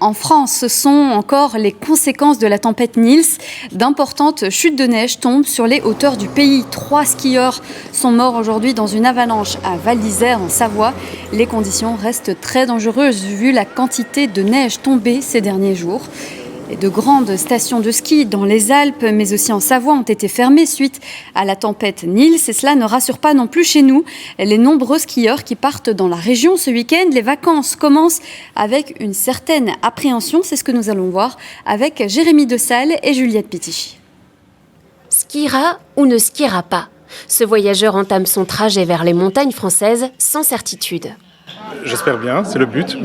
En France, ce sont encore les conséquences de la tempête Nils. D'importantes chutes de neige tombent sur les hauteurs du pays. 3 skieurs sont morts aujourd'hui dans une avalanche à Val d'Isère en Savoie. Les conditions restent très dangereuses vu la quantité de neige tombée ces derniers jours. Et de grandes stations de ski dans les Alpes, mais aussi en Savoie, ont été fermées suite à la tempête Nils. Et cela ne rassure pas non plus chez nous les nombreux skieurs qui partent dans la région ce week-end. Les vacances commencent avec une certaine appréhension. C'est ce que nous allons voir avec Jérémy Dessalle et Juliette Pitti. Skiera ou ne skiera pas? Ce voyageur entame son trajet vers les montagnes françaises sans certitude. J'espère bien, c'est le but.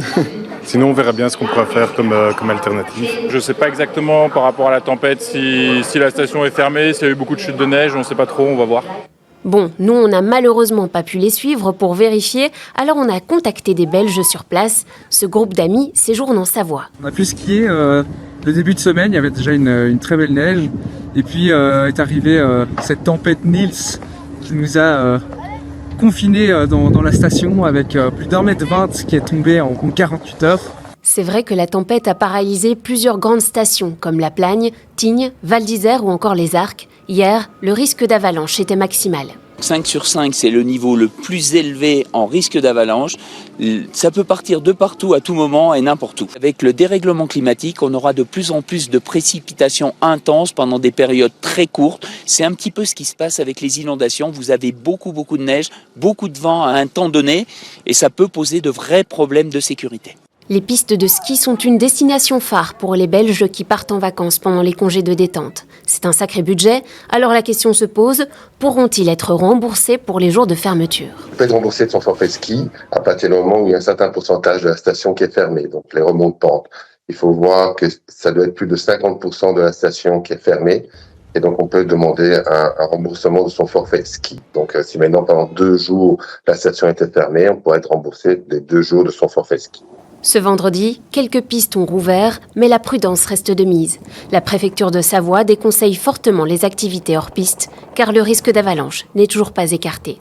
Sinon, on verra bien ce qu'on pourra faire comme alternative. Je ne sais pas exactement par rapport à la tempête si la station est fermée, s'il y a eu beaucoup de chutes de neige, on ne sait pas trop, on va voir. Bon, nous, on n'a malheureusement pas pu les suivre pour vérifier, alors on a contacté des Belges sur place. Ce groupe d'amis séjourne en Savoie. On a pu skier le début de semaine, il y avait déjà une très belle neige. Et puis est arrivée cette tempête Nils qui nous a confinés dans la station avec plus d'1,20 m qui est tombé en 48 heures. C'est vrai que la tempête a paralysé plusieurs grandes stations comme La Plagne, Tignes, Val d'Isère ou encore les Arcs. Hier, le risque d'avalanche était maximal. 5 sur 5, c'est le niveau le plus élevé en risque d'avalanche. Ça peut partir de partout, à tout moment et n'importe où. Avec le dérèglement climatique, on aura de plus en plus de précipitations intenses pendant des périodes très courtes. C'est un petit peu ce qui se passe avec les inondations. Vous avez beaucoup de neige, beaucoup de vent à un temps donné et ça peut poser de vrais problèmes de sécurité. Les pistes de ski sont une destination phare pour les Belges qui partent en vacances pendant les congés de détente. C'est un sacré budget, alors la question se pose, pourront-ils être remboursés pour les jours de fermeture? On peut être remboursé de son forfait ski à partir du moment où il y a un certain pourcentage de la station qui est fermée, donc les remontes pentes. Il faut voir que ça doit être plus de 50% de la station qui est fermée. Et donc, on peut demander un remboursement de son forfait ski. Donc, si maintenant, pendant 2 jours, la station était fermée, on pourrait être remboursé des 2 jours de son forfait ski. Ce vendredi, quelques pistes ont rouvert, mais la prudence reste de mise. La préfecture de Savoie déconseille fortement les activités hors piste, car le risque d'avalanche n'est toujours pas écarté.